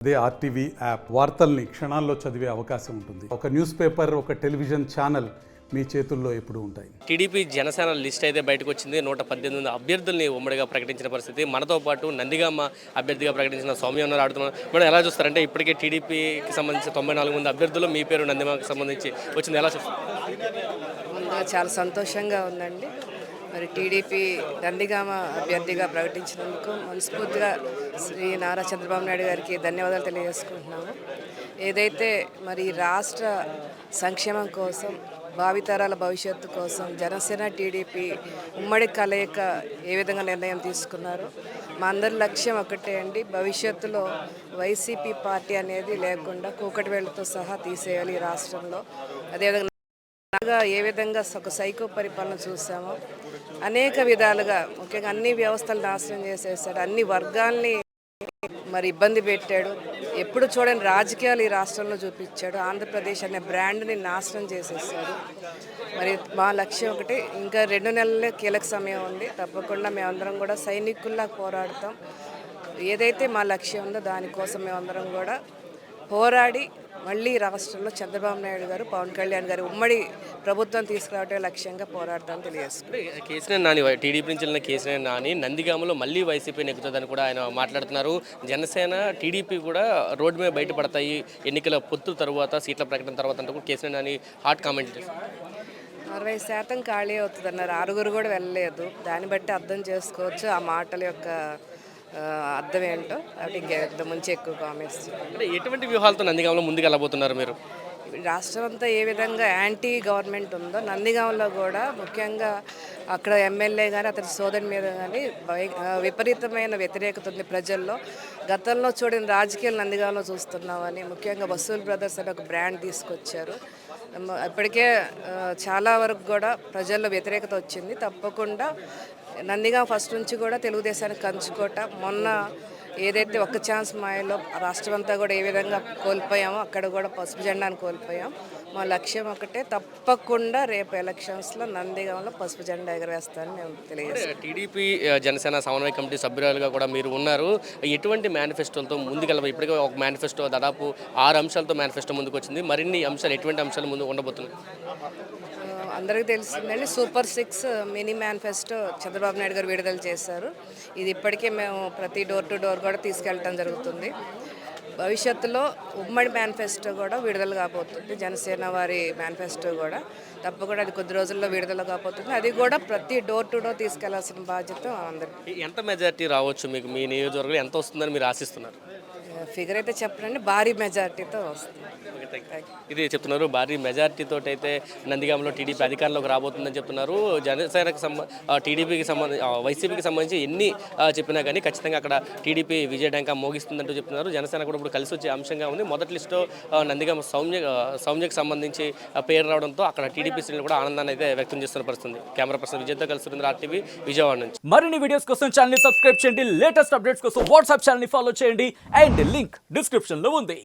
అదే RTV app వార్తల్ని క్షణాల్లో చదివే అవకాశం ఉంటుంది. ఒక న్యూస్ పేపర్, ఒక టెలివిజన్ ఛానల్ మీ చేతుల్లో ఎప్పుడూ ఉంటాయి. టీడీపీ జనసేన లిస్ట్ అయితే బయటకు వచ్చింది. 118 అభ్యర్థుల్ని ఉమ్మడిగా ప్రకటించిన పరిస్థితి. మనతో పాటు నందిగామ అభ్యర్థిగా ప్రకటించిన సౌమ్య ఉన్నారు ఆడుతున్నారు. మేడం ఎలా చూస్తారంటే ఇప్పటికే టీడీపీకి సంబంధించి 94 మంది అభ్యర్థులు మీ పేరు నందిగామకి సంబంధించి వచ్చింది, ఎలా చూస్తారు? చాలా సంతోషంగా ఉందండి. మరి టీడీపీ నందిగామ అభ్యర్థిగా ప్రకటించినందుకు మనస్ఫూర్తిగా శ్రీ నారా చంద్రబాబు నాయుడు గారికి ధన్యవాదాలు తెలియజేసుకుంటున్నాము. ఏదైతే మరి రాష్ట్ర సంక్షేమం కోసం, భావితరాల భవిష్యత్తు కోసం జనసేన టీడీపీ ఉమ్మడి కలయిక ఏ విధంగా నిర్ణయం తీసుకున్నారో మా అందరి లక్ష్యం ఒకటే అండి. భవిష్యత్తులో వైసీపీ పార్టీ అనేది లేకుండా కూకటివేళ్లతో సహా తీసేయాలి ఈ రాష్ట్రంలో. అదేవిధంగా ఏ విధంగా ఒక సైకో పరిపాలన చూసామో అనేక విధాలుగా, ముఖ్యంగా అన్ని వ్యవస్థలు నాశనం చేసేసాడు, అన్ని వర్గాల్ని మరి ఇబ్బంది పెట్టాడు. ఎప్పుడు చూడని రాజకీయాలు ఈ రాష్ట్రంలో చూపించాడు. ఆంధ్రప్రదేశ్ అనే బ్రాండ్ని నాశనం చేసేసాడు. మరి మా లక్ష్యం ఒకటి, ఇంకా 2 నెలలే కీలక సమయం ఉంది. తప్పకుండా మేమందరం కూడా సైనికుల్లా పోరాడతాం. ఏదైతే మా లక్ష్యం ఉందో దానికోసం మేమందరం కూడా పోరాడి మళ్ళీ రాష్ట్రంలో చంద్రబాబు నాయుడు గారు, పవన్ కళ్యాణ్ గారు ఉమ్మడి ప్రభుత్వం తీసుకురావటమే లక్ష్యంగా పోరాడతామని తెలియజేస్తుంది. కేసీఆర్ నాని, టీడీపీ నుంచి వెళ్ళిన కేసీఆర్ నాని నందిగామలో మళ్ళీ వైసీపీ నెగ్గుతుందని కూడా ఆయన మాట్లాడుతున్నారు. జనసేన టీడీపీ కూడా రోడ్డు మీద బయటపడతాయి ఎన్నికల పొత్తు తర్వాత, సీట్ల ప్రకటన తర్వాత అంటూ కూడా కేసీఆర్ నాని హాట్ కామెంట్ చేశారు. 60% ఖాళీ అవుతుంది అన్నారు. 6 కూడా వెళ్ళలేదు. దాన్ని బట్టి అర్థం చేసుకోవచ్చు ఆ మాటల యొక్క అర్థం ఏంటో. అవి ఇంకెంత ముంచి ఎక్కువ కామెంట్స్. అంటే ఎటువంటి వ్యూహాలతో నందిగామలో ముందుకు వెళ్ళబోతున్నారు మీరు? రాష్ట్రం అంతా ఏ విధంగా యాంటీ గవర్నమెంట్ ఉందో నందిగామలో కూడా ముఖ్యంగా అక్కడ ఎమ్మెల్యే కానీ అతని సోదరి మీద కానీ విపరీతమైన వ్యతిరేకత ఉంది ప్రజల్లో. గతంలో చూడని రాజకీయాలు నందిగామలో చూస్తున్నామని, ముఖ్యంగా వసూల్ బ్రదర్స్ అని ఒక బ్రాండ్ తీసుకొచ్చారు. ఇప్పటికే చాలా వరకు కూడా ప్రజల్లో వ్యతిరేకత వచ్చింది. తప్పకుండా నందిగామ ఫస్ట్ నుంచి కూడా తెలుగుదేశానికి కంచుకోట. మొన్న ఏదైతే ఒక్క ఛాన్స్ మాయలో రాష్ట్రం అంతా కూడా ఏ విధంగా కోల్పోయామో అక్కడ కూడా పసుపు జెండాను కోల్పోయాం. మా లక్ష్యం ఒకటే, తప్పకుండా రేపు ఎలక్షన్స్లో నందిగామలో పసుపు జెండా ఎగరవేస్తానని మేము తెలియజేస్తాం. టీడీపీ జనసేన సమన్వయ కమిటీ సభ్యురాలుగా కూడా మీరు ఉన్నారు. ఎటువంటి మేనిఫెస్టోలతో ముందుకెళ్ళ? ఇప్పటికే ఒక మేనిఫెస్టో దాదాపు 6 అంశాలతో మేనిఫెస్టో ముందుకు వచ్చింది. మరిన్ని అంశాలు, ఎటువంటి అంశాలు ముందు ఉండబోతున్నాయి? అందరికీ తెలిసిందండి, super 6 mini manifesto Chandrababu Naidu గారు విడుదల చేశారు. ఇది ఇప్పటికే మేము ప్రతి డోర్ టు డోర్ కూడా తీసుకెళ్ళటం జరుగుతుంది. భవిష్యత్తులో ఉమ్మడి మేనిఫెస్టో కూడా విడుదల కాబోతుంది. జనసేన వారి మేనిఫెస్టో కూడా తప్పకుండా అది కొద్ది రోజుల్లో విడుదల కాబోతుంది. అది కూడా ప్రతి డోర్ టు డోర్ తీసుకెళ్లాల్సిన బాధ్యత అందరికీ. ఎంత మెజారిటీ రావచ్చు మీకు? మీ నియోజకవర్గంలో ఎంత వస్తుందని మీరు ఆశిస్తున్నారు? ఫిగర్ అయితే చెప్పండి, భారీ మెజారిటీతో వస్తుంది. ఇది చెప్తున్నారు, భారీ మెజారిటీతో అయితే నందిగామలో టీడీపీ అధికారంలోకి రాబోతుందని చెప్తున్నారు. జనసేనకు టీడీపీకి సంబంధించి, వైసీపీకి సంబంధించి ఎన్ని చెప్పినా కానీ ఖచ్చితంగా అక్కడ టీడీపీ విజయడంకా మోగిస్తుందంటూ చెప్తున్నారు. జనసేన కూడా ఇప్పుడు కలిసి వచ్చే అంశంగా ఉంది. మొదటి లిస్టులో నందిగామ సౌమ్యకు సంబంధించి పేరు రావడంతో అక్కడ టీడీపీ శ్రేణులు కూడా ఆనందాన్ని అయితే వ్యక్తం చేస్తున్న పరిస్థితి. కెమెరా పర్సన్ విజయ్తో కలిసి సురేంద్ర, ఆర్టీవీ, విజయవాడ నుంచి. మరిన్ని వీడియోస్ కోసం ఛానల్ ని సబ్స్క్రైబ్ చేయండి. లేటెస్ట్ అప్డేట్స్ కోసం వాట్సాప్ ఛానల్ ని ఫాలో చేయండి. అండ్ లింక్ డిస్క్రిప్షన్ లో ఉంది.